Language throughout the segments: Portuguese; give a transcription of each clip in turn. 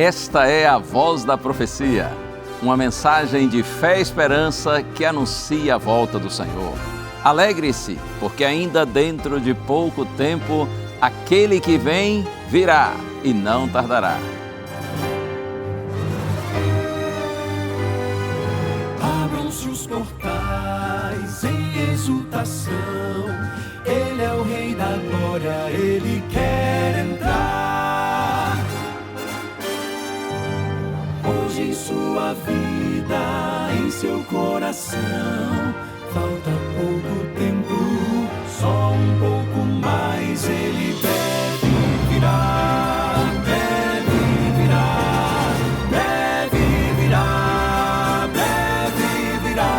Esta é a Voz da Profecia, uma mensagem de fé e esperança que anuncia a volta do Senhor. Alegre-se, porque ainda dentro de pouco tempo, aquele que vem virá e não tardará. Abram-se os portais em exultação, Ele é o Rei da Glória, Ele quer entrar. Hoje em sua vida, em seu coração, falta pouco tempo, só um pouco mais, Ele deve virar, deve virar, deve virar, deve virar,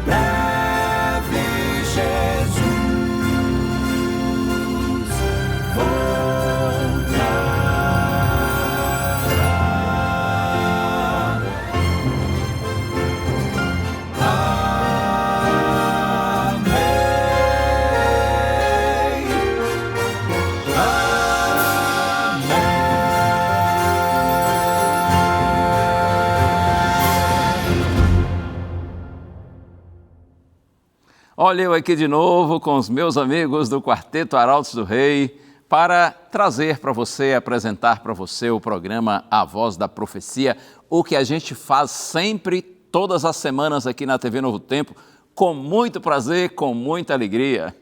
breve Jesus Olha eu aqui de novo com os meus amigos do Quarteto Arautos do Rei para trazer para você, apresentar para você o programa A Voz da Profecia, o que a gente faz sempre, todas as semanas aqui na TV Novo Tempo, com muito prazer, com muita alegria.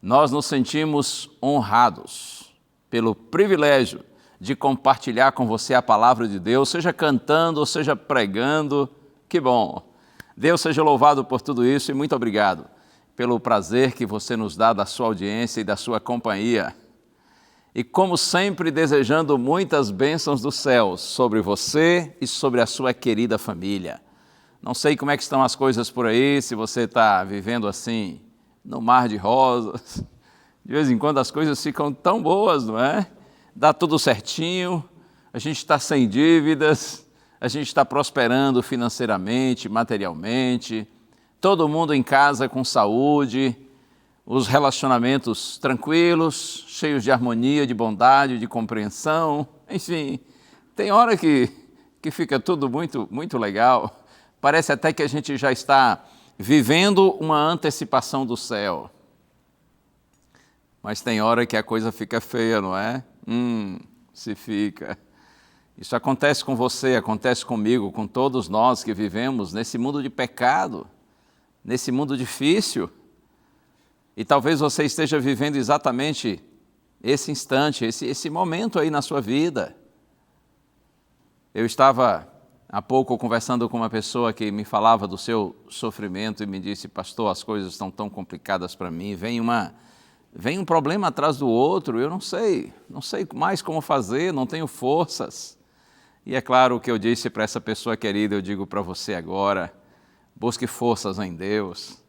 Nós nos sentimos honrados pelo privilégio de compartilhar com você a palavra de Deus, seja cantando ou seja pregando. Que bom! Deus seja louvado por tudo isso e muito obrigado pelo prazer que você nos dá da sua audiência e da sua companhia. E como sempre, desejando muitas bênçãos dos céus sobre você e sobre a sua querida família. Não sei como é que estão as coisas por aí, se você está vivendo assim, no mar de rosas. De vez em quando as coisas ficam tão boas, não é? Dá tudo certinho, a gente está sem dívidas, a gente está prosperando financeiramente, materialmente, todo mundo em casa com saúde, os relacionamentos tranquilos, cheios de harmonia, de bondade, de compreensão, enfim, tem hora que fica tudo muito legal. Parece até que a gente já está vivendo uma antecipação do céu. Mas tem hora que a coisa fica feia, não é? Se fica. Isso acontece com você, acontece comigo, com todos nós que vivemos nesse mundo de pecado, nesse mundo difícil. E talvez você esteja vivendo exatamente esse instante, esse momento aí na sua vida. Eu estava há pouco conversando com uma pessoa que me falava do seu sofrimento e me disse: pastor, as coisas estão tão complicadas para mim, vem um problema atrás do outro, eu não sei mais como fazer, não tenho forças. E é claro que eu disse para essa pessoa querida, eu digo para você agora: busque forças em Deus,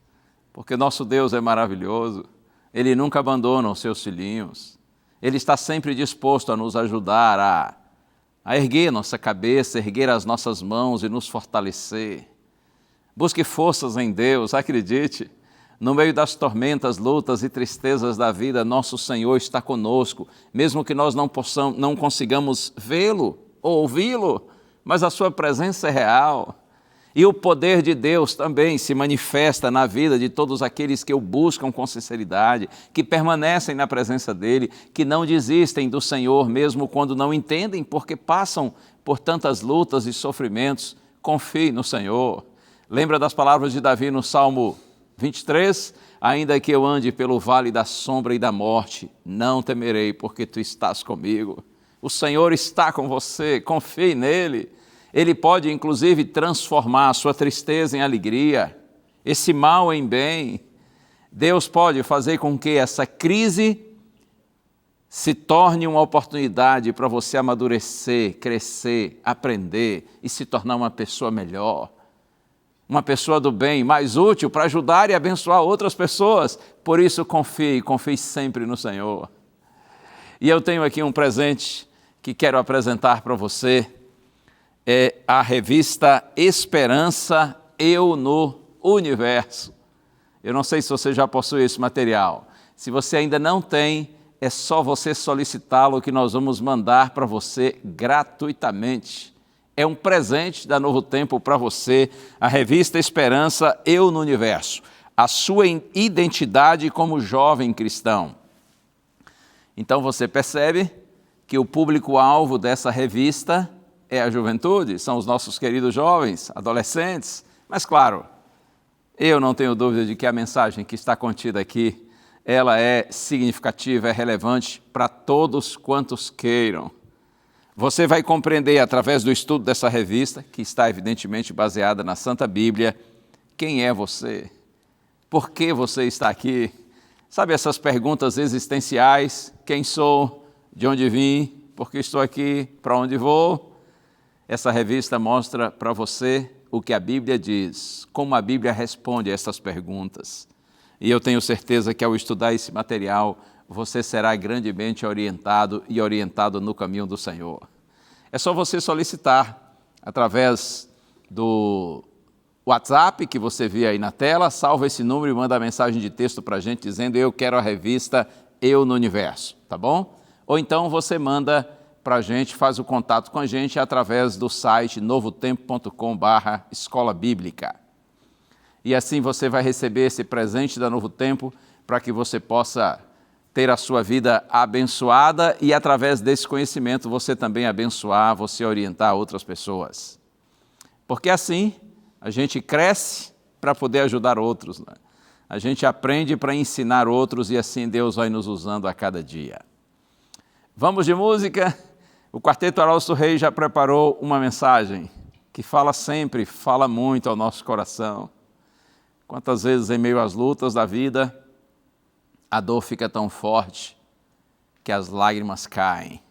porque nosso Deus é maravilhoso, Ele nunca abandona os seus filhinhos, Ele está sempre disposto a nos ajudar a erguer nossa cabeça, erguer as nossas mãos e nos fortalecer. Busque forças em Deus, acredite, no meio das tormentas, lutas e tristezas da vida, nosso Senhor está conosco, mesmo que nós não consigamos vê-lo ou ouvi-lo, mas a sua presença é real. E o poder de Deus também se manifesta na vida de todos aqueles que o buscam com sinceridade, que permanecem na presença dEle, que não desistem do Senhor, mesmo quando não entendem, porque passam por tantas lutas e sofrimentos. Confie no Senhor. Lembra das palavras de Davi no Salmo 23? Ainda que eu ande pelo vale da sombra e da morte, não temerei, porque Tu estás comigo. O Senhor está com você, confie nele. Ele pode, inclusive, transformar a sua tristeza em alegria, esse mal em bem. Deus pode fazer com que essa crise se torne uma oportunidade para você amadurecer, crescer, aprender e se tornar uma pessoa melhor. Uma pessoa do bem, mais útil para ajudar e abençoar outras pessoas. Por isso, confie sempre no Senhor. E eu tenho aqui um presente que quero apresentar para você. É a revista Esperança, Eu no Universo. Eu não sei se você já possui esse material. Se você ainda não tem, é só você solicitá-lo que nós vamos mandar para você gratuitamente. É um presente da Novo Tempo para você, a revista Esperança, Eu no Universo, a sua identidade como jovem cristão. Então você percebe que o público-alvo dessa revista é a juventude, são os nossos queridos jovens, adolescentes, mas claro, eu não tenho dúvida de que a mensagem que está contida aqui, ela é significativa, é relevante para todos quantos queiram. Você vai compreender através do estudo dessa revista, que está evidentemente baseada na Santa Bíblia, quem é você, por que você está aqui. Sabe essas perguntas existenciais, quem sou, de onde vim, por que estou aqui, para onde vou? Essa revista mostra para você o que a Bíblia diz, como a Bíblia responde a essas perguntas. E eu tenho certeza que ao estudar esse material, você será grandemente orientado e orientado no caminho do Senhor. É só você solicitar através do WhatsApp que você vê aí na tela, salva esse número e manda a mensagem de texto para a gente dizendo eu quero a revista Eu no Universo, tá bom? Ou então você manda para a gente, faz o contato com a gente através do site novotempo.com/escola bíblica. E assim você vai receber esse presente da Novo Tempo para que você possa ter a sua vida abençoada e através desse conhecimento você também abençoar, você orientar outras pessoas. Porque assim a gente cresce para poder ajudar outros, né? A gente aprende para ensinar outros e assim Deus vai nos usando a cada dia. Vamos de música? O Quarteto Arausto Reis já preparou uma mensagem que fala sempre, fala muito ao nosso coração. Quantas vezes em meio às lutas da vida, a dor fica tão forte que as lágrimas caem.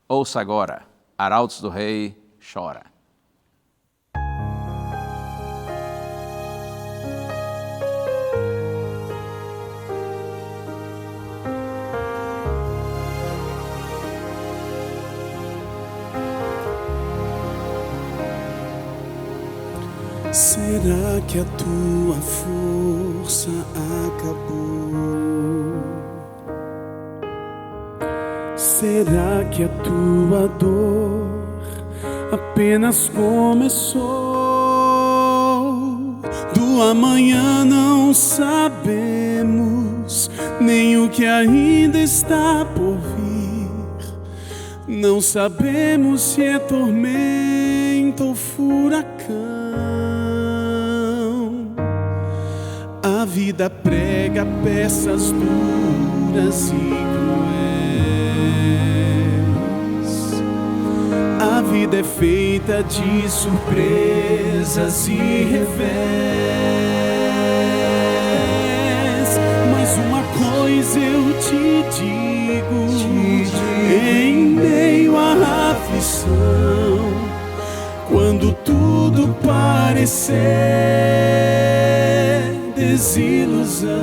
Ouça agora, Arautos do Rei chora. Será que a tua força acabou? Será que a tua dor apenas começou? Do amanhã não sabemos, nem o que ainda está por vir. Não sabemos se é tormenta ou furacão. A vida prega peças duras e cruéis. A vida é feita de surpresas e revés. Mas uma coisa eu te digo, em meio à aflição, quando tudo parecer desilusão,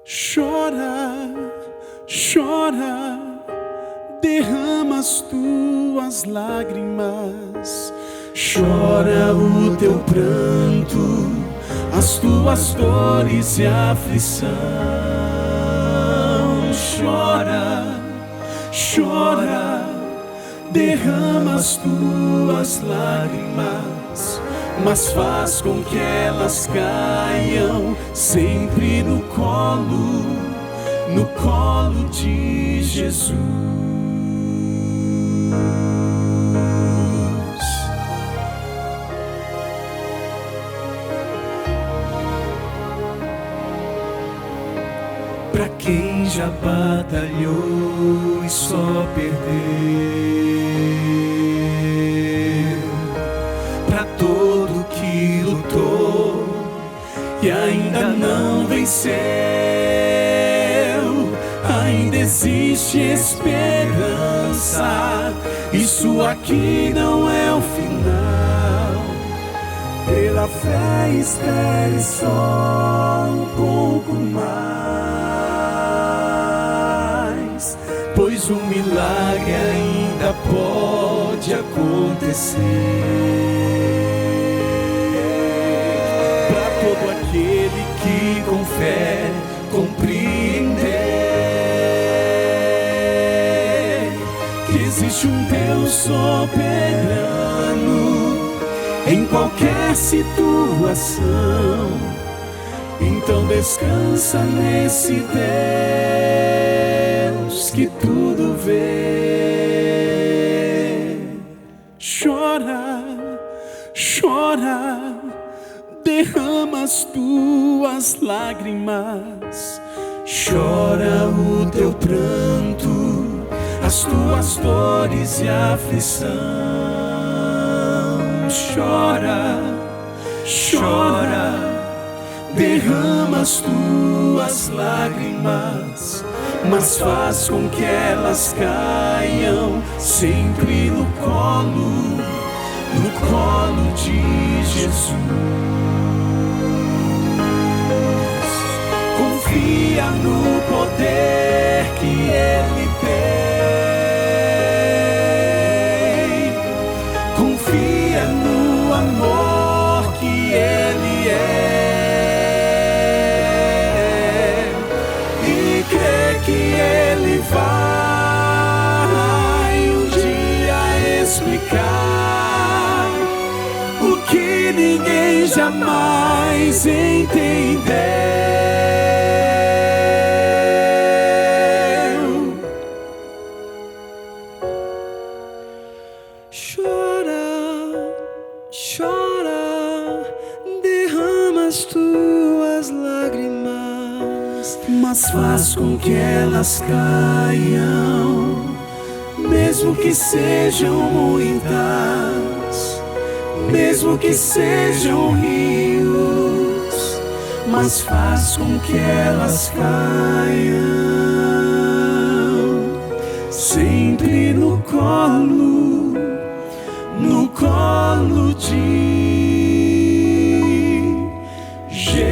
chora, chora, derrama as tuas lágrimas, chora o teu pranto, as tuas dores e aflição. Chora, chora, derrama as tuas lágrimas, mas faz com que elas caiam sempre no colo de Jesus. Pra quem já batalhou e só perdeu, pra todo que lutou e ainda não venceu, ainda existe esperança. Isso aqui não é o final. Pela fé espere só um pouco mais, pois um milagre ainda pode acontecer. existe um Deus soberano em qualquer situação. Então descansa nesse Deus que tudo vê. Chora, chora, derrama as tuas lágrimas. Chora o teu pranto, as tuas dores e aflição. Chora, chora, derrama as tuas lágrimas, mas faz com que elas caiam sempre no colo de Jesus. Confia no poder que Ele tem. Confia no amor que Ele é. E crê que Ele vai um dia explicar o que ninguém jamais entendeu. Mas faz com que elas caiam, mesmo que sejam muitas, mesmo que sejam rios, mas faz com que elas caiam sempre no colo de Jesus.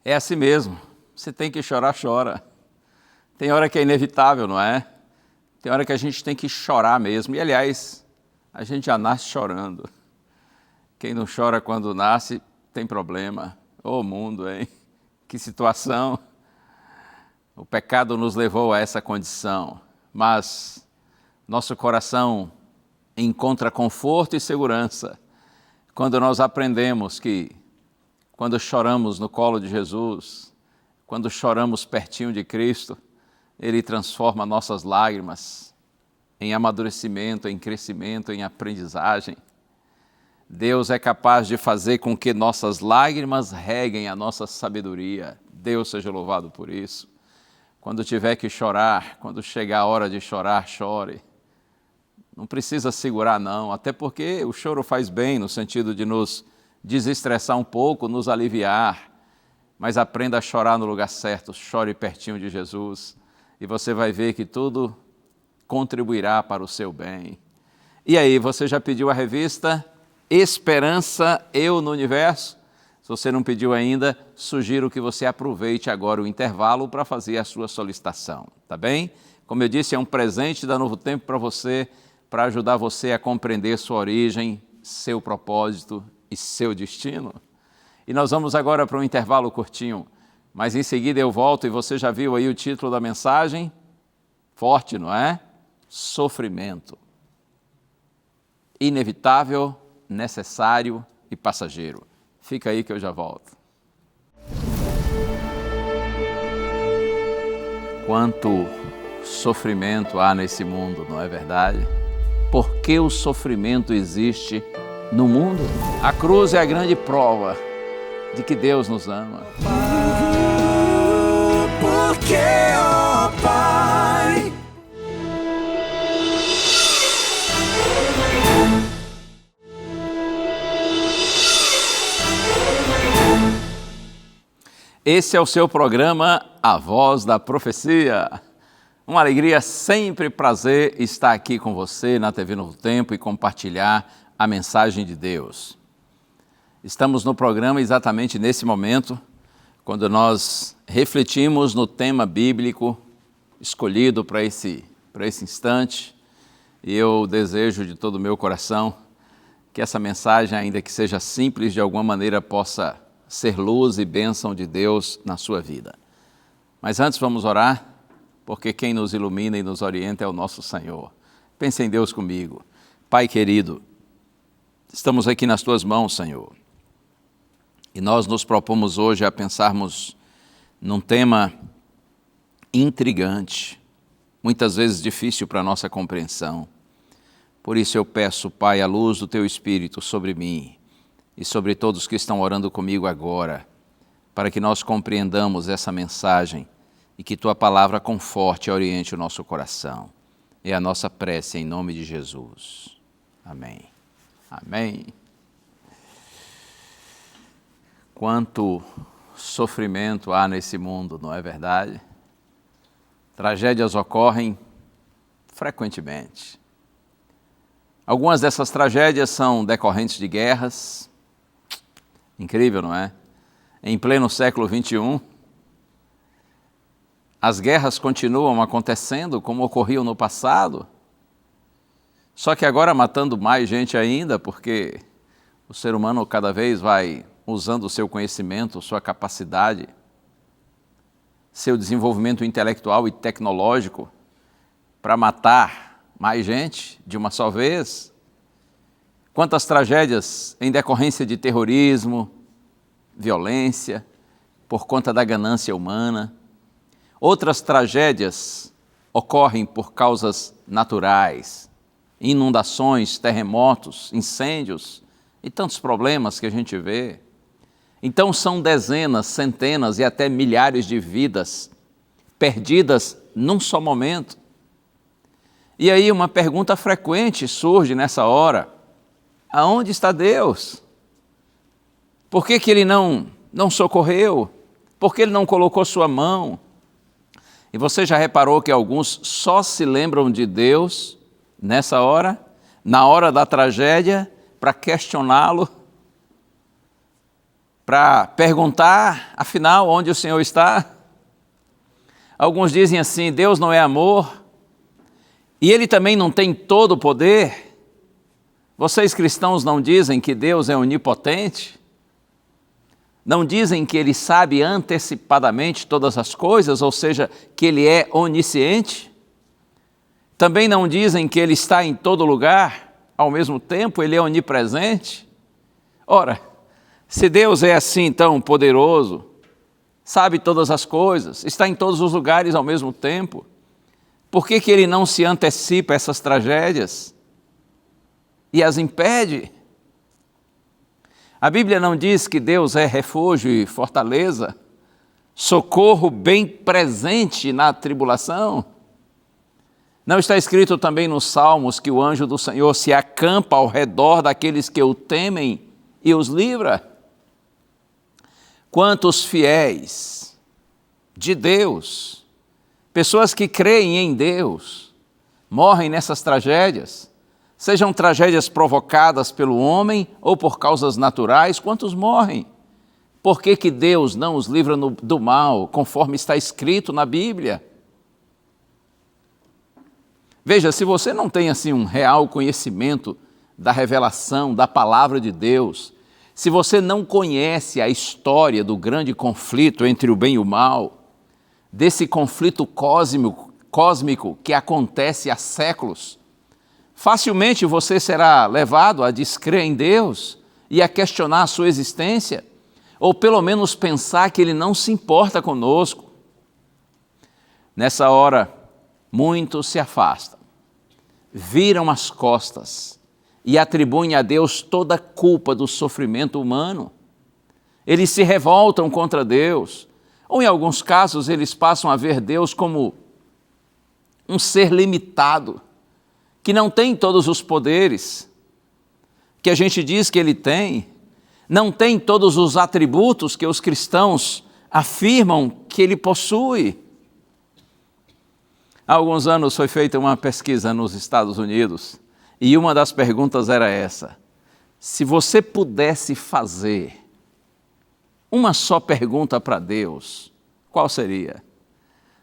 É assim mesmo, você tem que chorar, chora. Tem hora que é inevitável, não é? Tem hora que a gente tem que chorar mesmo. E, aliás, a gente já nasce chorando. Quem não chora quando nasce tem problema. Ô mundo, hein? Que situação. O pecado nos levou a essa condição. Mas nosso coração encontra conforto e segurança quando nós aprendemos que quando choramos no colo de Jesus, quando choramos pertinho de Cristo, Ele transforma nossas lágrimas em amadurecimento, em crescimento, em aprendizagem. Deus é capaz de fazer com que nossas lágrimas reguem a nossa sabedoria. Deus seja louvado por isso. Quando tiver que chorar, quando chegar a hora de chorar, chore. Não precisa segurar não, até porque o choro faz bem no sentido de nos desestressar um pouco, nos aliviar, mas aprenda a chorar no lugar certo, chore pertinho de Jesus e você vai ver que tudo contribuirá para o seu bem. E aí, você já pediu a revista Esperança, Eu no Universo? Se você não pediu ainda, sugiro que você aproveite agora o intervalo para fazer a sua solicitação, tá bem? Como eu disse, é um presente da Novo Tempo para você, para ajudar você a compreender sua origem, seu propósito e seu destino. E nós vamos agora para um intervalo curtinho, mas em seguida eu volto e você já viu aí o título da mensagem? Forte, não é? Sofrimento. Inevitável, necessário e passageiro. Fica aí que eu já volto. Quanto sofrimento há nesse mundo, não é verdade? Por que o sofrimento existe no mundo? A cruz é a grande prova de que Deus nos ama. Porque, ó Pai, esse é o seu programa A Voz da Profecia. Uma alegria, sempre prazer estar aqui com você na TV Novo Tempo e compartilhar a mensagem de Deus. Estamos no programa exatamente nesse momento, quando nós refletimos no tema bíblico escolhido para esse instante. E eu desejo de todo o meu coração que essa mensagem, ainda que seja simples, de alguma maneira possa ser luz e bênção de Deus na sua vida. Mas antes vamos orar, porque quem nos ilumina e nos orienta é o nosso Senhor. Pense em Deus comigo. Pai querido, estamos aqui nas Tuas mãos, Senhor. E nós nos propomos hoje a pensarmos num tema intrigante, muitas vezes difícil para a nossa compreensão. Por isso eu peço, Pai, a luz do Teu Espírito sobre mim e sobre todos que estão orando comigo agora, para que nós compreendamos essa mensagem e que Tua palavra conforte e oriente o nosso coração. É a nossa prece em nome de Jesus. Amém. Amém. Quanto sofrimento há nesse mundo, não é verdade? Tragédias ocorrem frequentemente. Algumas dessas tragédias são decorrentes de guerras. Incrível, não é? Em pleno século XXI, as guerras continuam acontecendo como ocorriam no passado, só que agora matando mais gente ainda, porque o ser humano cada vez vai usando o seu conhecimento, sua capacidade, seu desenvolvimento intelectual e tecnológico para matar mais gente de uma só vez. Quantas tragédias em decorrência de terrorismo, violência, por conta da ganância humana. Outras tragédias ocorrem por causas naturais, inundações, terremotos, incêndios e tantos problemas que a gente vê. Então são dezenas, centenas e até milhares de vidas perdidas num só momento. E aí uma pergunta frequente surge nessa hora: aonde está Deus? Por que Ele não socorreu? Por que Ele não colocou sua mão? E você já reparou que alguns só se lembram de Deus nessa hora, na hora da tragédia, para questioná-lo, para perguntar, afinal, onde o Senhor está? Alguns dizem assim: Deus não é amor, e Ele também não tem todo o poder. Vocês cristãos não dizem que Deus é onipotente? Não dizem que Ele sabe antecipadamente todas as coisas, ou seja, que Ele é onisciente? Também não dizem que Ele está em todo lugar, ao mesmo tempo Ele é onipresente? Ora, se Deus é assim tão poderoso, sabe todas as coisas, está em todos os lugares ao mesmo tempo, por que Ele não se antecipa a essas tragédias e as impede? A Bíblia não diz que Deus é refúgio e fortaleza, socorro bem presente na tribulação? Não está escrito também nos Salmos que o anjo do Senhor se acampa ao redor daqueles que o temem e os livra? Quantos fiéis de Deus, pessoas que creem em Deus, morrem nessas tragédias? Sejam tragédias provocadas pelo homem ou por causas naturais, quantos morrem? Por que Deus não os livra do mal, conforme está escrito na Bíblia? Veja, se você não tem assim um real conhecimento da revelação, da palavra de Deus, se você não conhece a história do grande conflito entre o bem e o mal, desse conflito cósmico que acontece há séculos, facilmente você será levado a descrer em Deus e a questionar a sua existência, ou pelo menos pensar que Ele não se importa conosco. Nessa hora, muitos se afastam, viram as costas e atribuem a Deus toda a culpa do sofrimento humano. Eles se revoltam contra Deus, ou em alguns casos eles passam a ver Deus como um ser limitado, que não tem todos os poderes que a gente diz que Ele tem, não tem todos os atributos que os cristãos afirmam que Ele possui. Há alguns anos foi feita uma pesquisa nos Estados Unidos e uma das perguntas era essa: se você pudesse fazer uma só pergunta para Deus, qual seria?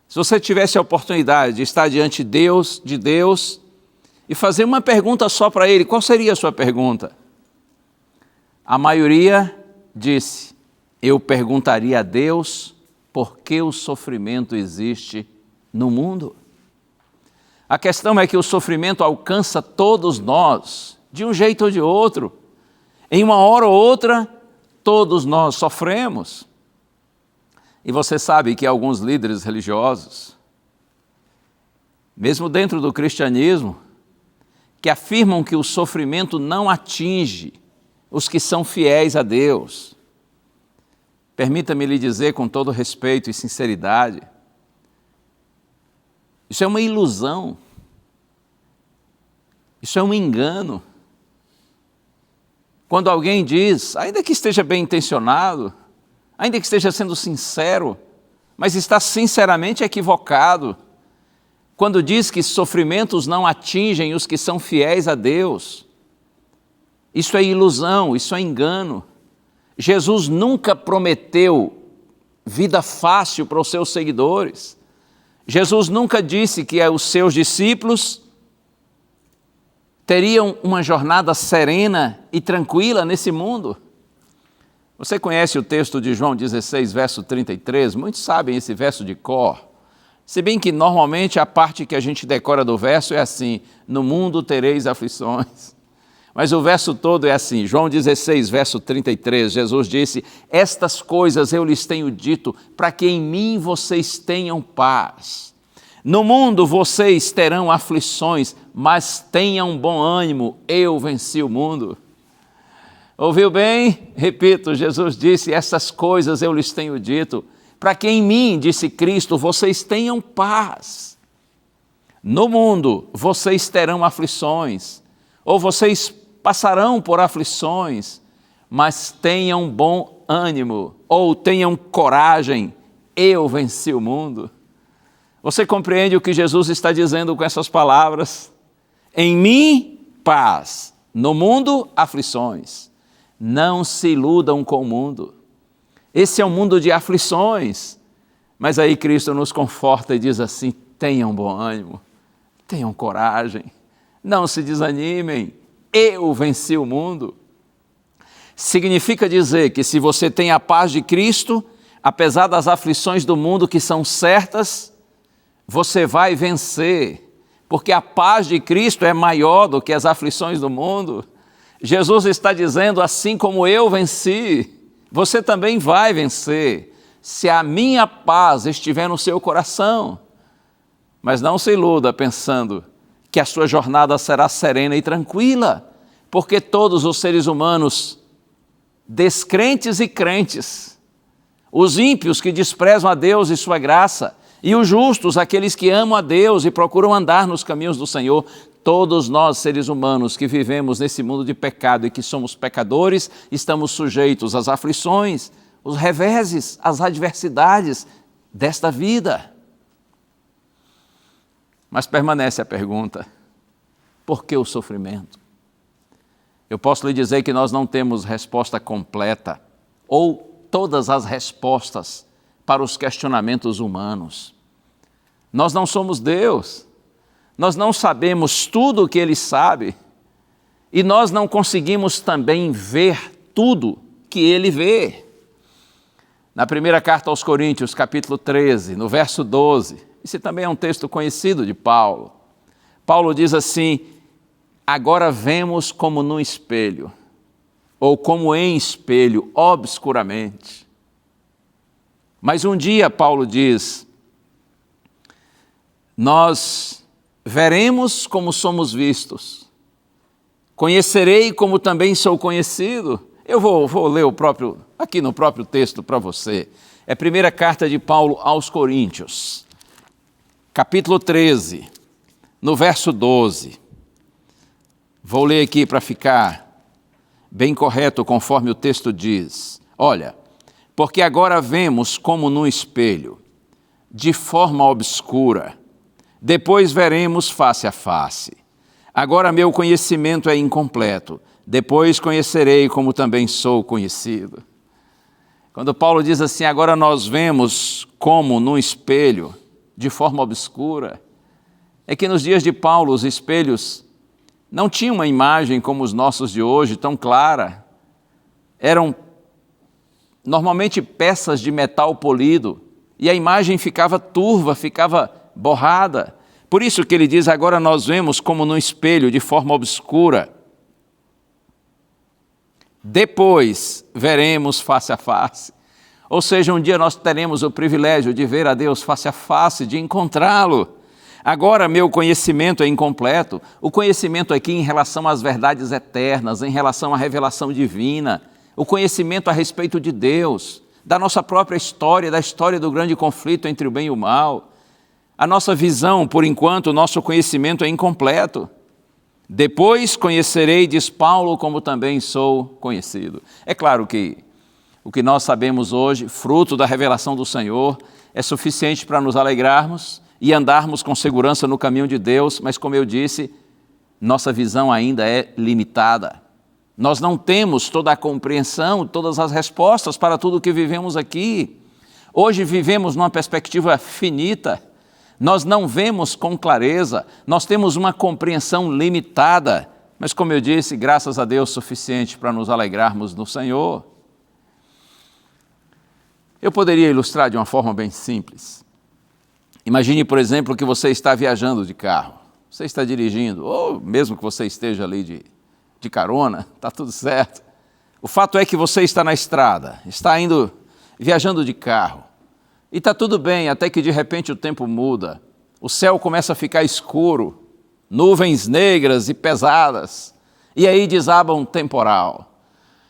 Se você tivesse a oportunidade de estar diante de Deus, e e fazer uma pergunta só para ele. Qual seria a sua pergunta? A maioria disse: eu perguntaria a Deus por que o sofrimento existe no mundo. A questão é que o sofrimento alcança todos nós, de um jeito ou de outro. Em uma hora ou outra, todos nós sofremos. E você sabe que alguns líderes religiosos, mesmo dentro do cristianismo, que afirmam que o sofrimento não atinge os que são fiéis a Deus. Permita-me lhe dizer com todo respeito e sinceridade, isso é uma ilusão, isso é um engano. Quando alguém diz, ainda que esteja bem intencionado, ainda que esteja sendo sincero, mas está sinceramente equivocado, quando diz que sofrimentos não atingem os que são fiéis a Deus, isso é ilusão, isso é engano. Jesus nunca prometeu vida fácil para os seus seguidores. Jesus nunca disse que os seus discípulos teriam uma jornada serena e tranquila nesse mundo. Você conhece o texto de João 16, verso 33? Muitos sabem esse verso de cor. Se bem que normalmente a parte que a gente decora do verso é assim: no mundo tereis aflições. Mas o verso todo é assim, João 16, verso 33, Jesus disse: estas coisas eu lhes tenho dito, para que em mim vocês tenham paz. No mundo vocês terão aflições, mas tenham bom ânimo, eu venci o mundo. Ouviu bem? Repito, Jesus disse: essas coisas eu lhes tenho dito, para que em mim, disse Cristo, vocês tenham paz. No mundo vocês terão aflições, ou vocês passarão por aflições, mas tenham bom ânimo, ou tenham coragem, eu venci o mundo. Você compreende o que Jesus está dizendo com essas palavras? Em mim, paz, no mundo, aflições. Não se iludam com o mundo. Esse é um mundo de aflições, mas aí Cristo nos conforta e diz assim: tenham bom ânimo, tenham coragem, não se desanimem, eu venci o mundo. Significa dizer que se você tem a paz de Cristo, apesar das aflições do mundo que são certas, você vai vencer, porque a paz de Cristo é maior do que as aflições do mundo. Jesus está dizendo: assim como eu venci, você também vai vencer, se a minha paz estiver no seu coração. Mas não se iluda pensando que a sua jornada será serena e tranquila, porque todos os seres humanos, descrentes e crentes, os ímpios que desprezam a Deus e sua graça, e os justos, aqueles que amam a Deus e procuram andar nos caminhos do Senhor, todos nós, seres humanos que vivemos nesse mundo de pecado e que somos pecadores, estamos sujeitos às aflições, os reveses, às adversidades desta vida. Mas permanece a pergunta: por que o sofrimento? Eu posso lhe dizer que nós não temos resposta completa ou todas as respostas para os questionamentos humanos. Nós não somos Deus, nós não sabemos tudo o que Ele sabe e nós não conseguimos também ver tudo que Ele vê. Na primeira carta aos Coríntios, capítulo 13, no verso 12, esse também é um texto conhecido de Paulo. Paulo diz assim: agora vemos como num espelho, ou como em espelho, obscuramente. Mas um dia, Paulo diz, nós veremos como somos vistos, conhecerei como também sou conhecido. Eu vou ler aqui no próprio texto para você. É a primeira carta de Paulo aos Coríntios, capítulo 13, no verso 12. Vou ler aqui para ficar bem correto conforme o texto diz. Olha, porque agora vemos como num espelho, de forma obscura, depois veremos face a face. Agora meu conhecimento é incompleto, depois conhecerei como também sou conhecido. Quando Paulo diz assim, agora nós vemos como num espelho, de forma obscura, é que nos dias de Paulo os espelhos não tinha uma imagem como os nossos de hoje, tão clara. Eram normalmente peças de metal polido, e a imagem ficava turva, ficava borrada. Por isso que ele diz, agora nós vemos como no espelho, de forma obscura. Depois veremos face a face. Ou seja, um dia nós teremos o privilégio de ver a Deus face a face, de encontrá-lo. Agora meu conhecimento é incompleto. O conhecimento aqui em relação às verdades eternas, em relação à revelação divina, o conhecimento a respeito de Deus, da nossa própria história, da história do grande conflito entre o bem e o mal. A nossa visão, por enquanto, o nosso conhecimento é incompleto. Depois conhecerei, diz Paulo, como também sou conhecido. É claro que o que nós sabemos hoje, fruto da revelação do Senhor, é suficiente para nos alegrarmos e andarmos com segurança no caminho de Deus, mas como eu disse, nossa visão ainda é limitada. Nós não temos toda a compreensão, todas as respostas para tudo o que vivemos aqui. Hoje vivemos numa perspectiva finita, nós não vemos com clareza, nós temos uma compreensão limitada, mas como eu disse, graças a Deus, suficiente para nos alegrarmos no Senhor. Eu poderia ilustrar de uma forma bem simples. Imagine, por exemplo, que você está viajando de carro, você está dirigindo, ou mesmo que você esteja ali de carona, está tudo certo. O fato é que você está na estrada, está viajando de carro, e está tudo bem, até que de repente o tempo muda, o céu começa a ficar escuro, nuvens negras e pesadas, e aí desaba um temporal.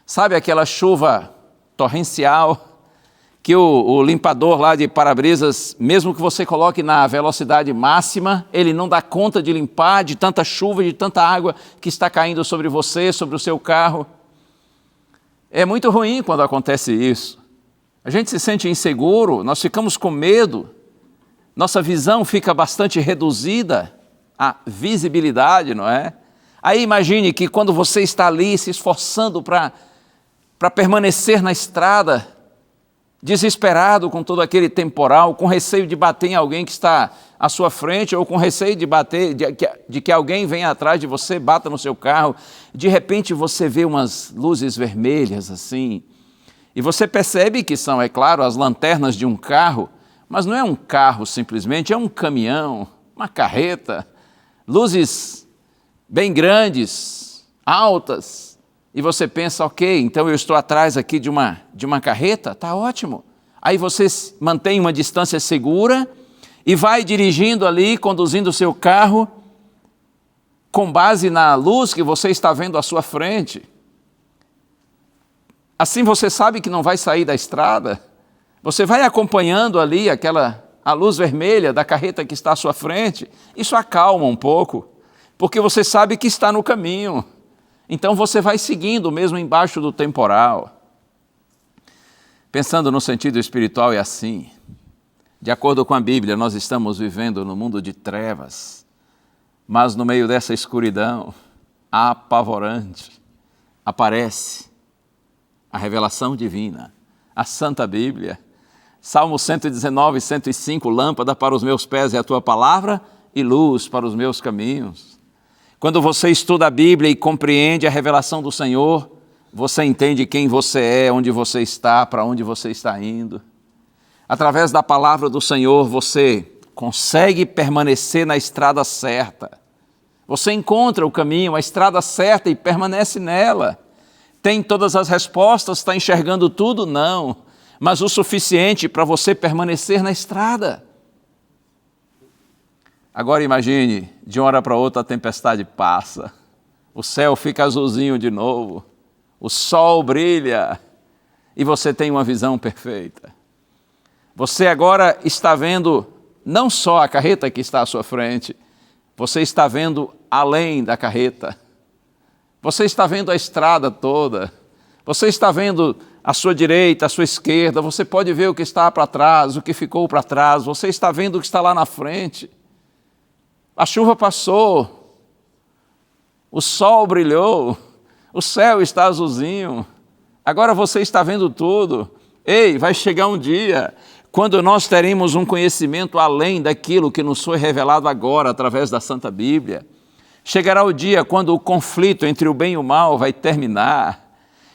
Sabe aquela chuva torrencial que o limpador lá de para-brisas, mesmo que você coloque na velocidade máxima, ele não dá conta de limpar de tanta chuva, de tanta água que está caindo sobre você, sobre o seu carro. É muito ruim quando acontece isso. A gente se sente inseguro, nós ficamos com medo, nossa visão fica bastante reduzida, a visibilidade, não é? Aí imagine que quando você está ali se esforçando para permanecer na estrada, desesperado com todo aquele temporal, com receio de bater em alguém que está à sua frente, ou com receio de que alguém venha atrás de você, bata no seu carro, de repente você vê umas luzes vermelhas assim, e você percebe que são, é claro, as lanternas de um carro, mas não é um carro simplesmente, é um caminhão, uma carreta, luzes bem grandes, altas, e você pensa, ok, então eu estou atrás aqui de uma carreta, está ótimo. Aí você mantém uma distância segura e vai dirigindo ali, conduzindo o seu carro, com base na luz que você está vendo à sua frente. Assim você sabe que não vai sair da estrada, você vai acompanhando ali a luz vermelha da carreta que está à sua frente, isso acalma um pouco, porque você sabe que está no caminho. Então você vai seguindo mesmo embaixo do temporal. Pensando no sentido espiritual é assim. De acordo com a Bíblia, nós estamos vivendo no mundo de trevas, mas no meio dessa escuridão apavorante aparece a revelação divina, a Santa Bíblia. Salmo 119, 105, lâmpada para os meus pés é a tua palavra e luz para os meus caminhos. Quando você estuda a Bíblia e compreende a revelação do Senhor, você entende quem você é, onde você está, para onde você está indo. Através da palavra do Senhor, você consegue permanecer na estrada certa. Você encontra o caminho, a estrada certa e permanece nela. Tem todas as respostas, está enxergando tudo? Não. Mas o suficiente para você permanecer na estrada. Agora imagine, de uma hora para outra a tempestade passa, o céu fica azulzinho de novo, o sol brilha e você tem uma visão perfeita. Você agora está vendo não só a carreta que está à sua frente, você está vendo além da carreta. Você está vendo a estrada toda, você está vendo a sua direita, a sua esquerda, você pode ver o que está para trás, o que ficou para trás, você está vendo o que está lá na frente. A chuva passou, o sol brilhou, o céu está azulzinho, agora você está vendo tudo. Ei, vai chegar um dia quando nós teremos um conhecimento além daquilo que nos foi revelado agora através da Santa Bíblia. Chegará o dia quando o conflito entre o bem e o mal vai terminar.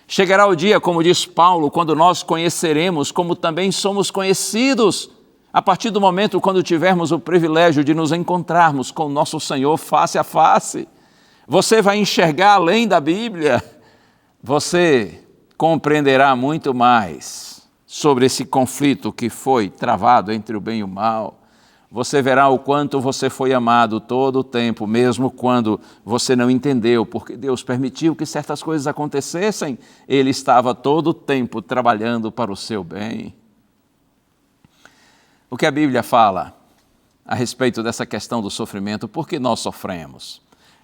Chegará o dia, como diz Paulo, quando nós conheceremos como também somos conhecidos, a partir do momento quando tivermos o privilégio de nos encontrarmos com o nosso Senhor face a face. Você vai enxergar além da Bíblia, você compreenderá muito mais sobre esse conflito que foi travado entre o bem e o mal. Você verá o quanto você foi amado todo o tempo, mesmo quando você não entendeu, porque Deus permitiu que certas coisas acontecessem. Ele estava todo o tempo trabalhando para o seu bem. O que a Bíblia fala a respeito dessa questão do sofrimento? Por que nós sofremos?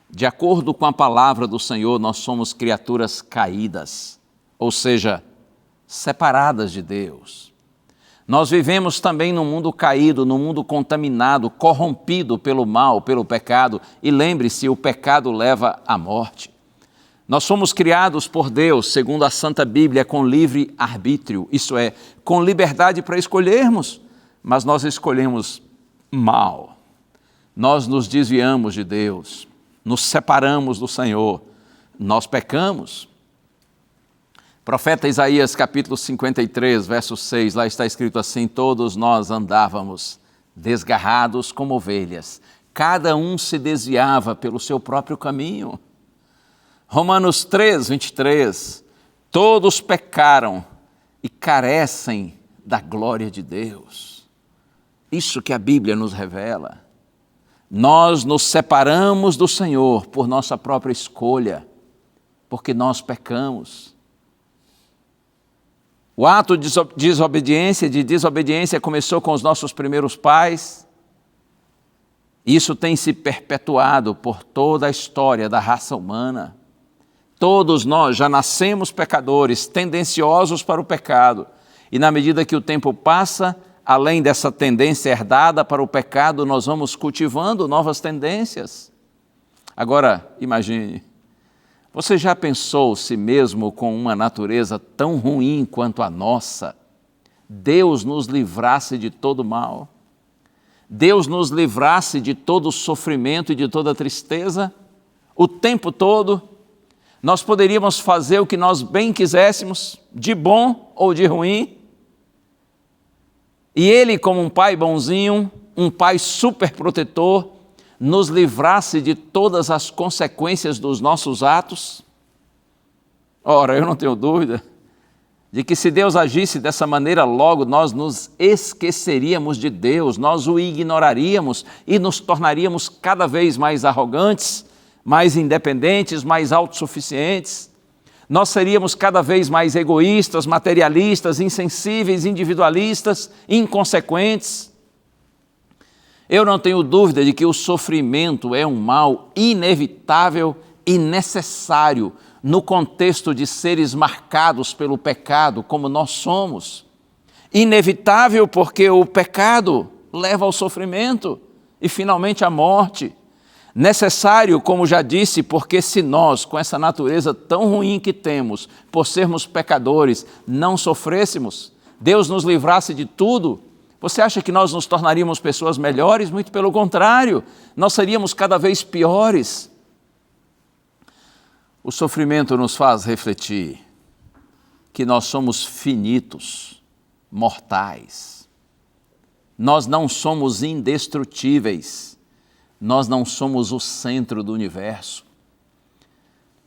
De acordo com a palavra do Senhor, nós somos criaturas caídas, ou seja, separadas de Deus. Nós vivemos também num mundo caído, num mundo contaminado, corrompido pelo mal, pelo pecado. E lembre-se, o pecado leva à morte. Nós fomos criados por Deus, segundo a Santa Bíblia, com livre arbítrio, isso é, com liberdade para escolhermos, mas nós escolhemos mal. Nós nos desviamos de Deus, nos separamos do Senhor, nós pecamos. Profeta Isaías, capítulo 53, verso 6, lá está escrito assim: todos nós andávamos desgarrados como ovelhas, cada um se desviava pelo seu próprio caminho. Romanos 3, 23, todos pecaram e carecem da glória de Deus. Isso que a Bíblia nos revela. Nós nos separamos do Senhor por nossa própria escolha, porque nós pecamos. O ato de desobediência começou com os nossos primeiros pais. Isso tem se perpetuado por toda a história da raça humana. Todos nós já nascemos pecadores, tendenciosos para o pecado. E na medida que o tempo passa, além dessa tendência herdada para o pecado, nós vamos cultivando novas tendências. Agora, imagine, você já pensou se mesmo com uma natureza tão ruim quanto a nossa, Deus nos livrasse de todo mal? Deus nos livrasse de todo sofrimento e de toda tristeza? O tempo todo, nós poderíamos fazer o que nós bem quiséssemos, de bom ou de ruim? E Ele, como um pai bonzinho, um pai super protetor, nos livrasse de todas as consequências dos nossos atos? Ora, eu não tenho dúvida de que se Deus agisse dessa maneira, logo nós nos esqueceríamos de Deus, nós o ignoraríamos e nos tornaríamos cada vez mais arrogantes, mais independentes, mais autossuficientes. Nós seríamos cada vez mais egoístas, materialistas, insensíveis, individualistas, inconsequentes. Eu não tenho dúvida de que o sofrimento é um mal inevitável e necessário no contexto de seres marcados pelo pecado, como nós somos. Inevitável porque o pecado leva ao sofrimento e finalmente à morte. Necessário, como já disse, porque se nós, com essa natureza tão ruim que temos, por sermos pecadores, não sofrêssemos, Deus nos livrasse de tudo, você acha que nós nos tornaríamos pessoas melhores? Muito pelo contrário, nós seríamos cada vez piores. O sofrimento nos faz refletir que nós somos finitos, mortais. Nós não somos indestrutíveis. Nós não somos o centro do universo.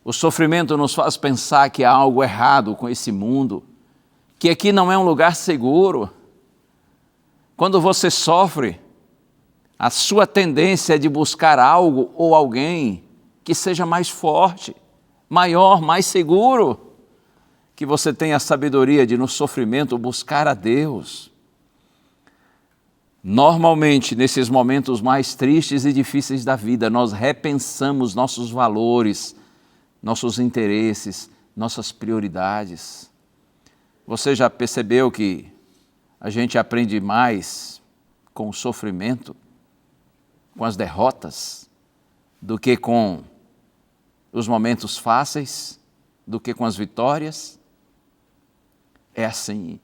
O sofrimento nos faz pensar que há algo errado com esse mundo, que aqui não é um lugar seguro. Quando você sofre, a sua tendência é de buscar algo ou alguém que seja mais forte, maior, mais seguro, que você tenha a sabedoria de no sofrimento buscar a Deus. Normalmente, nesses momentos mais tristes e difíceis da vida, nós repensamos nossos valores, nossos interesses, nossas prioridades. Você já percebeu que a gente aprende mais com o sofrimento, com as derrotas, do que com os momentos fáceis, do que com as vitórias? É assim.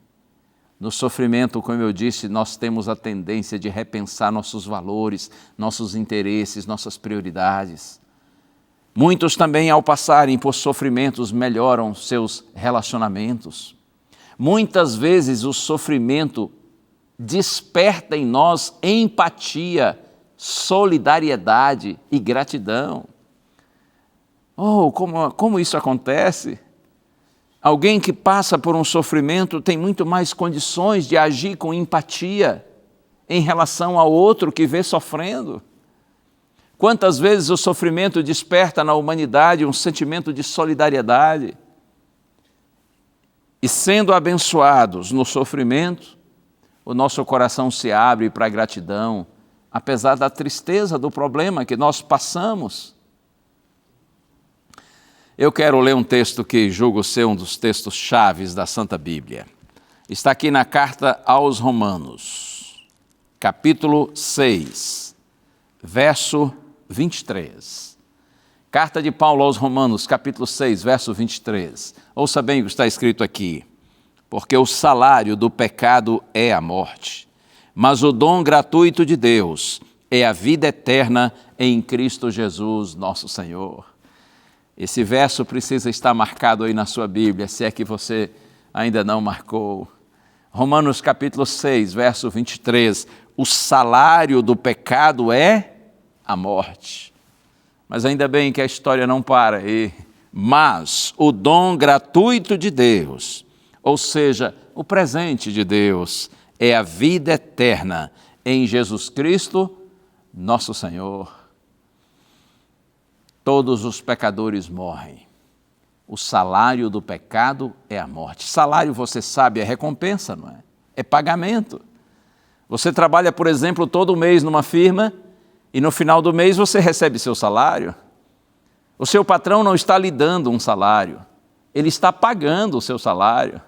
No sofrimento, como eu disse, nós temos a tendência de repensar nossos valores, nossos interesses, nossas prioridades. Muitos também, ao passarem por sofrimentos, melhoram seus relacionamentos. Muitas vezes o sofrimento desperta em nós empatia, solidariedade e gratidão. Oh, como isso acontece? Alguém que passa por um sofrimento tem muito mais condições de agir com empatia em relação ao outro que vê sofrendo. Quantas vezes o sofrimento desperta na humanidade um sentimento de solidariedade? E sendo abençoados no sofrimento, o nosso coração se abre para a gratidão, apesar da tristeza do problema que nós passamos. Eu quero ler um texto que julgo ser um dos textos chaves da Santa Bíblia. Está aqui na carta aos Romanos, capítulo 6, verso 23. Carta de Paulo aos Romanos, capítulo 6, verso 23. Ouça bem o que está escrito aqui. Porque o salário do pecado é a morte, mas o dom gratuito de Deus é a vida eterna em Cristo Jesus, nosso Senhor. Esse verso precisa estar marcado aí na sua Bíblia, se é que você ainda não marcou. Romanos capítulo 6, verso 23. O salário do pecado é a morte. Mas ainda bem que a história não para aí. Mas o dom gratuito de Deus, ou seja, o presente de Deus, é a vida eterna em Jesus Cristo, nosso Senhor. Todos os pecadores morrem. O salário do pecado é a morte. Salário, você sabe, é recompensa, não é? É pagamento. Você trabalha, por exemplo, todo mês numa firma e no final do mês você recebe seu salário. O seu patrão não está lhe dando um salário, ele está pagando o seu salário.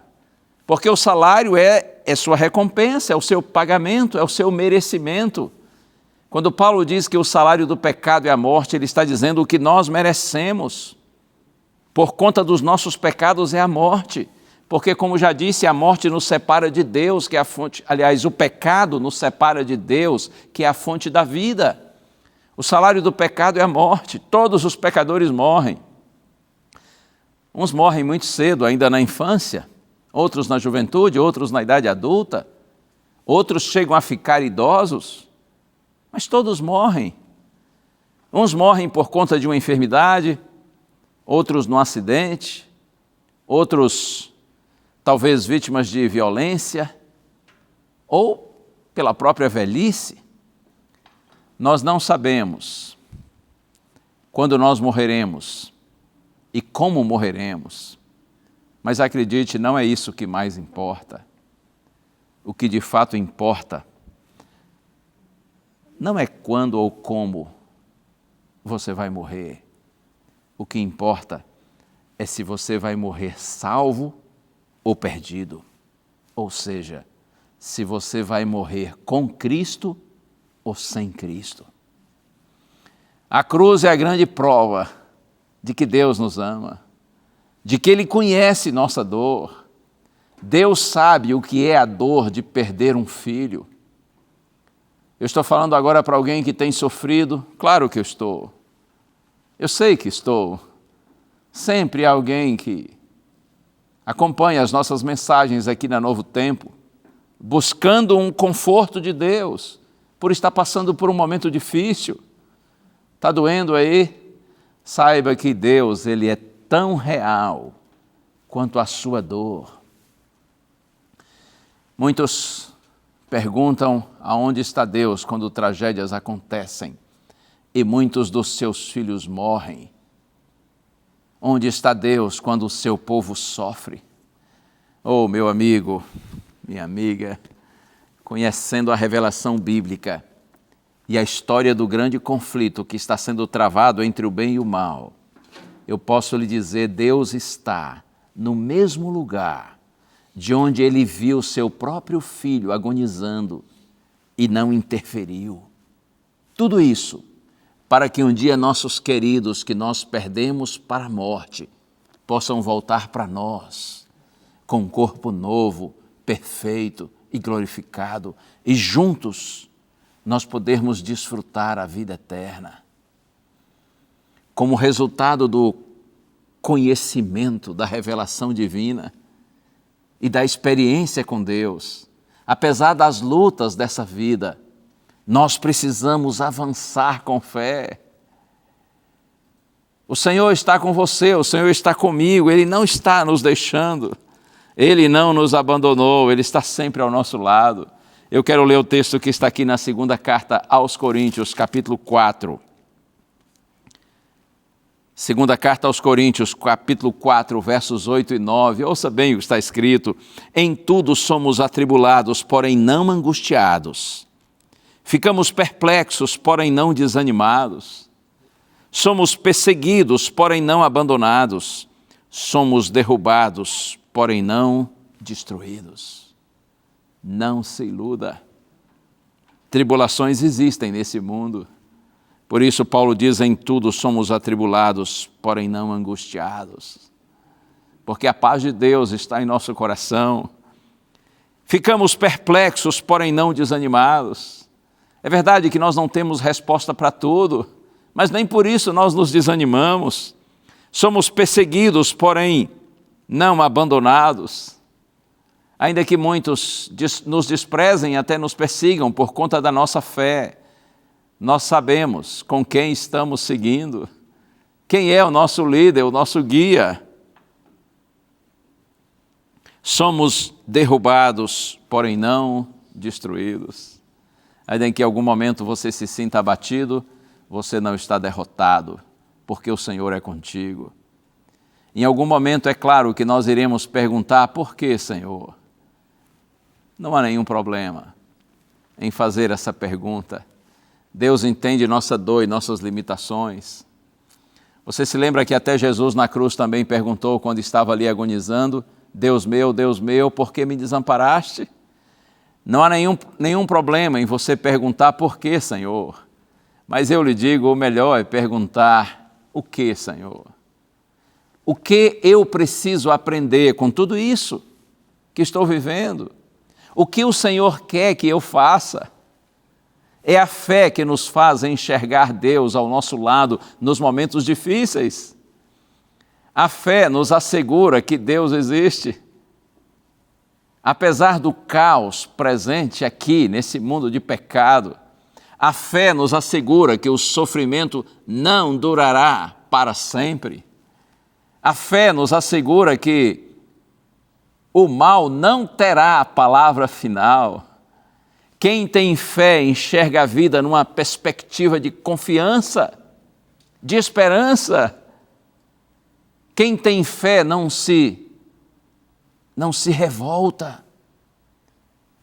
Porque o salário é sua recompensa, é o seu pagamento, é o seu merecimento. Quando Paulo diz que o salário do pecado é a morte, ele está dizendo o que nós merecemos. Por conta dos nossos pecados é a morte. Porque, como já disse, a morte nos separa de Deus, que é a fonte... Aliás, o pecado nos separa de Deus, que é a fonte da vida. O salário do pecado é a morte. Todos os pecadores morrem. Uns morrem muito cedo, ainda na infância. Outros na juventude, outros na idade adulta. Outros chegam a ficar idosos. Mas todos morrem. Uns morrem por conta de uma enfermidade, outros num acidente, outros talvez vítimas de violência ou pela própria velhice. Nós não sabemos quando nós morreremos e como morreremos, mas acredite, não é isso que mais importa. O que de fato importa não é quando ou como você vai morrer. O que importa é se você vai morrer salvo ou perdido. Ou seja, se você vai morrer com Cristo ou sem Cristo. A cruz é a grande prova de que Deus nos ama, de que Ele conhece nossa dor. Deus sabe o que é a dor de perder um filho. Eu estou falando agora para alguém que tem sofrido, claro que eu estou. Eu sei que estou. Sempre há alguém que acompanha as nossas mensagens aqui na Novo Tempo, buscando um conforto de Deus, por estar passando por um momento difícil. Está doendo aí? Saiba que Deus, Ele é tão real quanto a sua dor. Muitos perguntam aonde está Deus quando tragédias acontecem e muitos dos seus filhos morrem. Onde está Deus quando o seu povo sofre? Oh, meu amigo, minha amiga, conhecendo a revelação bíblica e a história do grande conflito que está sendo travado entre o bem e o mal, eu posso lhe dizer, Deus está no mesmo lugar de onde Ele viu seu próprio filho agonizando e não interferiu. Tudo isso para que um dia nossos queridos que nós perdemos para a morte possam voltar para nós com um corpo novo, perfeito e glorificado, e juntos nós podermos desfrutar a vida eterna. como resultado do conhecimento, da revelação divina e da experiência com Deus, apesar das lutas dessa vida, nós precisamos avançar com fé. O Senhor está com você, o Senhor está comigo, Ele não está nos deixando, Ele não nos abandonou, Ele está sempre ao nosso lado. Eu quero ler o texto que está aqui na segunda carta aos Coríntios, capítulo 4. Segunda carta aos Coríntios, capítulo 4, versos 8 e 9. Ouça bem o que está escrito. Em tudo somos atribulados, porém não angustiados. Ficamos perplexos, porém não desanimados. Somos perseguidos, porém não abandonados. Somos derrubados, porém não destruídos. Não se iluda. Tribulações existem nesse mundo. Por isso Paulo diz, em tudo somos atribulados, porém não angustiados. Porque a paz de Deus está em nosso coração. Ficamos perplexos, porém não desanimados. É verdade que nós não temos resposta para tudo, mas nem por isso nós nos desanimamos. Somos perseguidos, porém não abandonados. Ainda que muitos nos desprezem, até nos persigam por conta da nossa fé, nós sabemos com quem estamos seguindo, quem é o nosso líder, o nosso guia. Somos derrubados, porém não destruídos. Ainda que em algum momento você se sinta abatido, você não está derrotado, porque o Senhor é contigo. Em algum momento é claro que nós iremos perguntar, por que, Senhor? Não há nenhum problema em fazer essa pergunta. Deus entende nossa dor e nossas limitações. Você se lembra que até Jesus na cruz também perguntou, quando estava ali agonizando, Deus meu, por que me desamparaste? Não há nenhum problema em você perguntar por que, Senhor. Mas eu lhe digo, o melhor é perguntar o que, Senhor? O que eu preciso aprender com tudo isso que estou vivendo? O que o Senhor quer que eu faça? É a fé que nos faz enxergar Deus ao nosso lado nos momentos difíceis. A fé nos assegura que Deus existe. Apesar do caos presente aqui, nesse mundo de pecado, a fé nos assegura que o sofrimento não durará para sempre. A fé nos assegura que o mal não terá a palavra final. Quem tem fé enxerga a vida numa perspectiva de confiança, de esperança. Quem tem fé não se revolta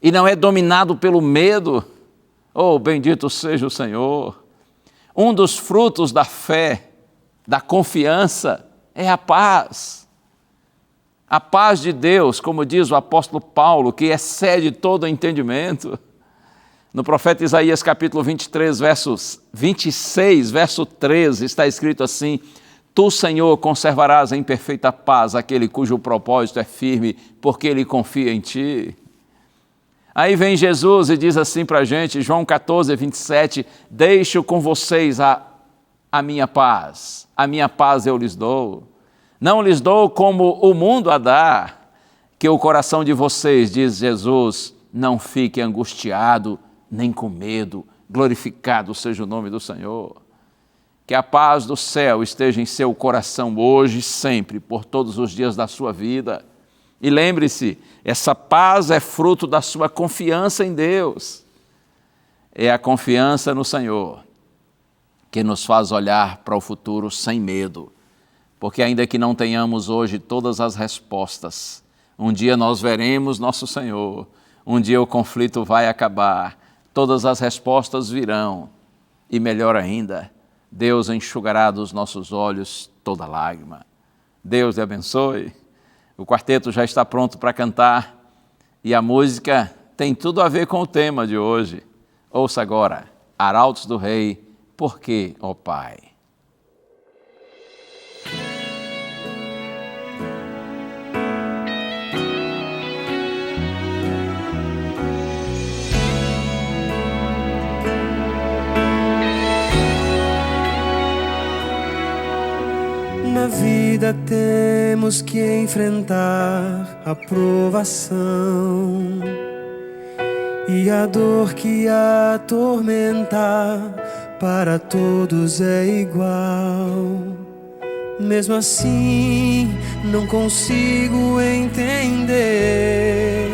e não é dominado pelo medo. Oh, bendito seja o Senhor. Um dos frutos da fé, da confiança, é a paz. A paz de Deus, como diz o apóstolo Paulo, que excede todo o entendimento. No profeta Isaías capítulo 23, versos 26, verso 13, está escrito assim: Tu, Senhor, conservarás em perfeita paz aquele cujo propósito é firme, porque ele confia em Ti. Aí vem Jesus e diz assim para a gente, João 14, 27, deixo com vocês a minha paz eu lhes dou. Não lhes dou como o mundo a dá, que o coração de vocês, diz Jesus, não fique angustiado, nem com medo, glorificado seja o nome do Senhor. Que a paz do céu esteja em seu coração hoje e sempre, por todos os dias da sua vida. E lembre-se, essa paz é fruto da sua confiança em Deus. É a confiança no Senhor que nos faz olhar para o futuro sem medo. Porque ainda que não tenhamos hoje todas as respostas, um dia nós veremos nosso Senhor, um dia o conflito vai acabar, todas as respostas virão e melhor ainda, Deus enxugará dos nossos olhos toda lágrima. Deus te abençoe. O quarteto já está pronto para cantar e a música tem tudo a ver com o tema de hoje. Ouça agora, Arautos do Rei, Por que, ó Pai? Na vida temos que enfrentar a provação, e a dor que atormenta para todos é igual. Mesmo assim, não consigo entender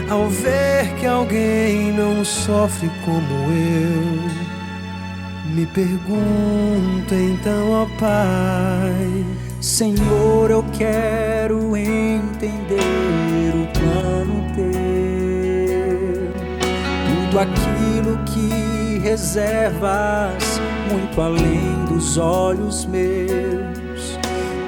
ao ver que alguém não sofre como eu. Me pergunto então, ó Pai, Senhor, eu quero entender o plano teu, tudo aquilo que reservas muito além dos olhos meus.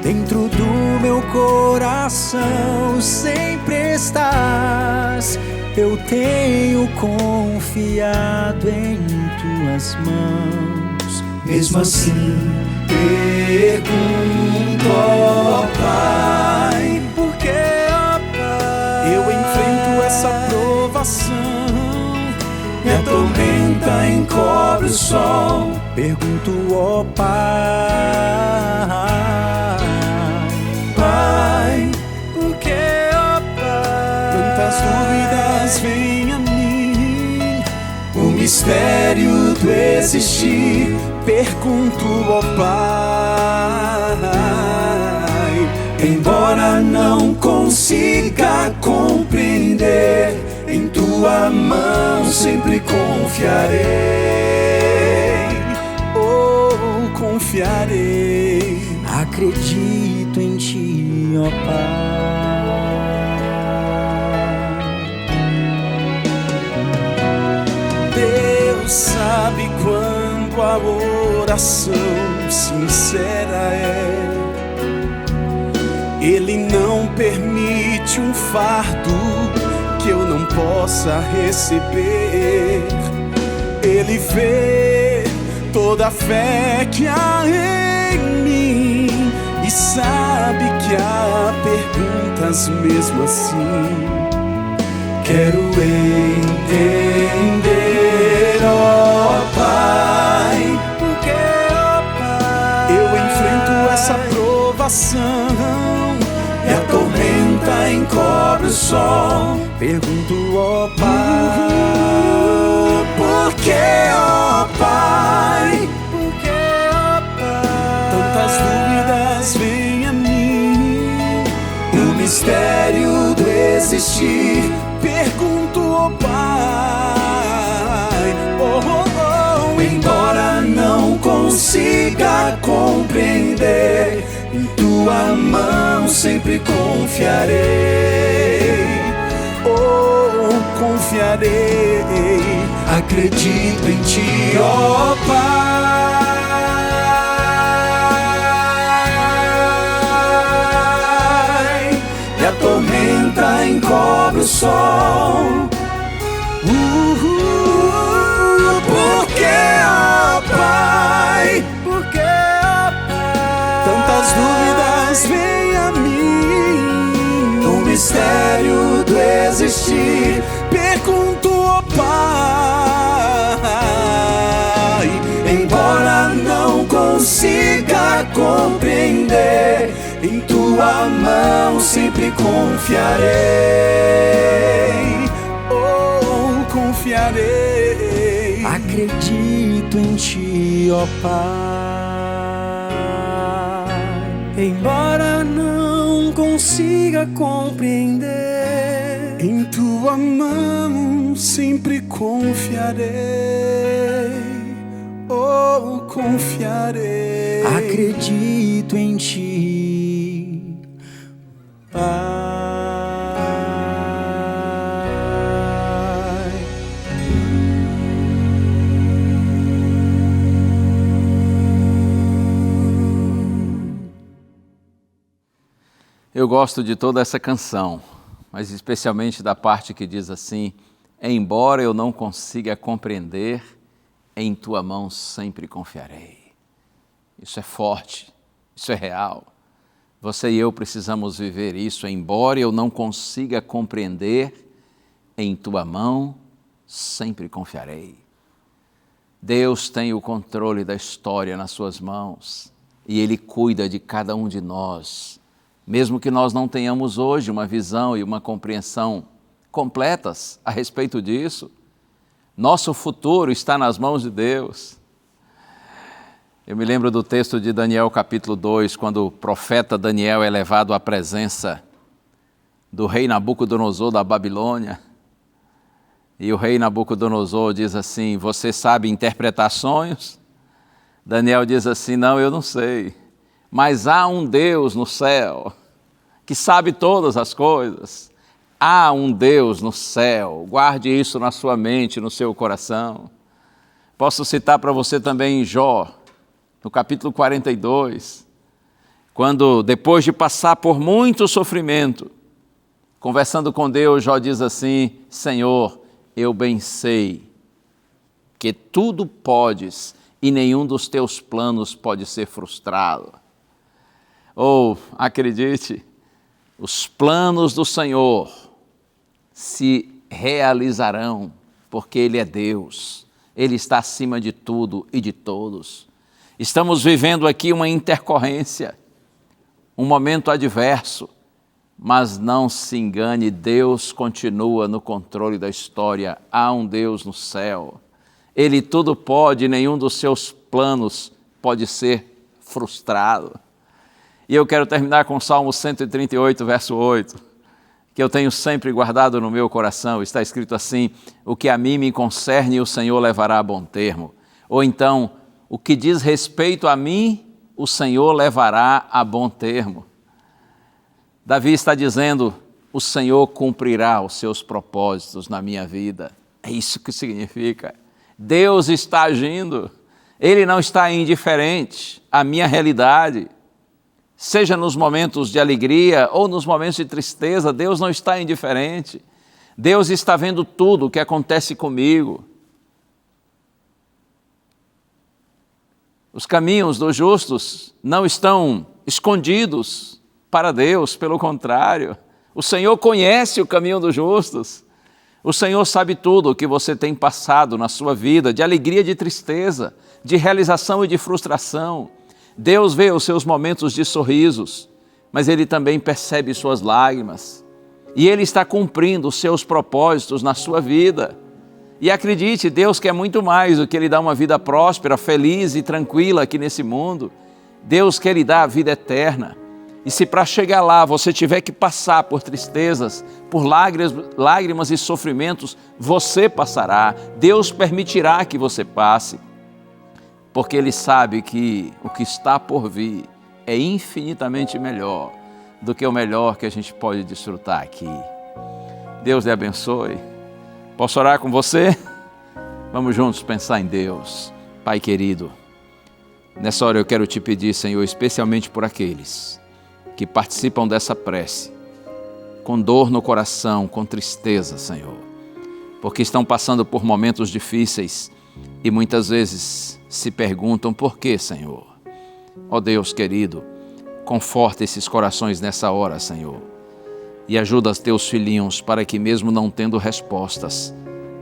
Dentro do meu coração sempre estás, eu tenho confiado em tuas mãos. Mesmo assim, pergunto, ó Pai, por que, ó Pai, eu enfrento essa provação? Me atormenta, encobre o sol. Pergunto, ó Pai, Pai, por que, ó Pai, tantas dúvidas vêm a mim, o mistério do existir. Pergunto, ó Pai, embora não consiga compreender, em tua mão sempre confiarei. Oh, confiarei. Acredito em ti, ó Pai. Deus sabe quando a oração sincera é. Ele não permite um fardo que eu não possa receber. Ele vê toda a fé que há em mim e sabe que há perguntas mesmo assim. Quero entender, ó Pai, porque, ó Pai, eu enfrento essa provação e a tormenta encobre o sol. Pergunto, ó Pai, por que, ó Pai, por que, ó Pai, tantas dúvidas vêm a mim, o mistério do existir. Pergunto, ó Pai, oh, oh, oh, embora não consiga compreender, em tua mão sempre confiarei. Oh, confiarei. Acredito em ti, ó Pai, e a tormenta encobre o sol. Por que, ó Pai, por que, ó Pai, tantas dúvidas vêm a mim, o mistério do existir. Pergunto, ó Pai, embora não consiga compreender, em tua mão sempre confiarei. Oh, confiarei. Acredito em ti, ó Pai, embora não consiga compreender, em tua mão sempre confiarei. Oh, confiarei. Acredito em ti, Pai. Eu gosto de toda essa canção, mas especialmente da parte que diz assim: embora eu não consiga compreender, em tua mão sempre confiarei. Isso é forte, isso é real. Você e eu precisamos viver isso. Embora eu não consiga compreender, em tua mão sempre confiarei. Deus tem o controle da história nas suas mãos. e Ele cuida de cada um de nós. Mesmo que nós não tenhamos hoje uma visão e uma compreensão completas a respeito disso, nosso futuro está nas mãos de Deus. Eu me lembro do texto de Daniel capítulo 2, quando o profeta Daniel é levado à presença do rei Nabucodonosor da Babilônia. E o rei Nabucodonosor diz assim: você sabe interpretar sonhos? Daniel diz assim: não, eu não sei. Mas há um Deus no céu que sabe todas as coisas. Há um Deus no céu. Guarde isso na sua mente, no seu coração. Posso citar para você também em Jó, no capítulo 42, quando depois de passar por muito sofrimento, conversando com Deus, Jó diz assim: Senhor, eu bem sei que tudo podes e nenhum dos teus planos pode ser frustrado. Ou, acredite, os planos do Senhor se realizarão, porque Ele é Deus, Ele está acima de tudo e de todos. Estamos vivendo aqui uma intercorrência, um momento adverso, mas não se engane, Deus continua no controle da história. Há um Deus no céu. Ele tudo pode, nenhum dos seus planos pode ser frustrado. E eu quero terminar com o Salmo 138, verso 8, que eu tenho sempre guardado no meu coração. Está escrito assim: o que a mim me concerne, o Senhor levará a bom termo. Ou então, o que diz respeito a mim, o Senhor levará a bom termo. Davi está dizendo: o Senhor cumprirá os seus propósitos na minha vida. É isso que significa. Deus está agindo. Ele não está indiferente à minha realidade. Seja nos momentos de alegria ou nos momentos de tristeza, Deus não está indiferente. Deus está vendo tudo o que acontece comigo. Os caminhos dos justos não estão escondidos para Deus, pelo contrário. O Senhor conhece o caminho dos justos. O Senhor sabe tudo o que você tem passado na sua vida, de alegria e de tristeza, de realização e de frustração. Deus vê os seus momentos de sorrisos, mas Ele também percebe suas lágrimas. E Ele está cumprindo os seus propósitos na sua vida. E acredite, Deus quer muito mais do que lhe dar uma vida próspera, feliz e tranquila aqui nesse mundo. Deus quer lhe dar a vida eterna. E se para chegar lá você tiver que passar por tristezas, por lágrimas e sofrimentos, você passará. Deus permitirá que você passe, porque Ele sabe que o que está por vir é infinitamente melhor do que o melhor que a gente pode desfrutar aqui. Deus lhe abençoe. Posso orar com você? Vamos juntos pensar em Deus. Pai querido, nessa hora eu quero te pedir, Senhor, especialmente por aqueles que participam dessa prece, com dor no coração, com tristeza, Senhor, porque estão passando por momentos difíceis e muitas vezes se perguntam por quê, Senhor. Ó Deus querido, conforta esses corações nessa hora, Senhor, e ajuda os teus filhinhos para que, mesmo não tendo respostas,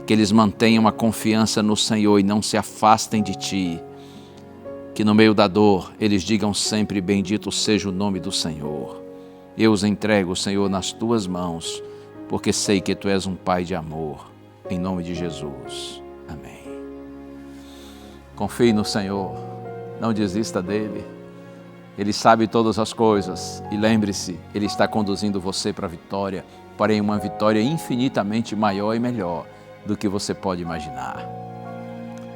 que eles mantenham a confiança no Senhor e não se afastem de Ti. Que no meio da dor eles digam sempre: bendito seja o nome do Senhor. Eu os entrego, Senhor, nas Tuas mãos, porque sei que Tu és um Pai de amor. Em nome de Jesus. Amém. Confie no Senhor, não desista dEle. Ele sabe todas as coisas e lembre-se, Ele está conduzindo você para a vitória, porém uma vitória infinitamente maior e melhor do que você pode imaginar.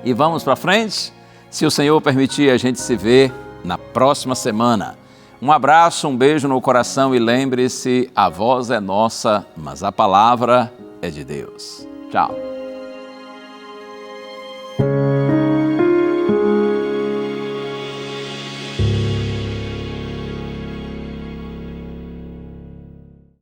E vamos para frente? Se o Senhor permitir, a gente se vê na próxima semana. Um abraço, um beijo no coração e lembre-se, a voz é nossa, mas a palavra é de Deus. Tchau.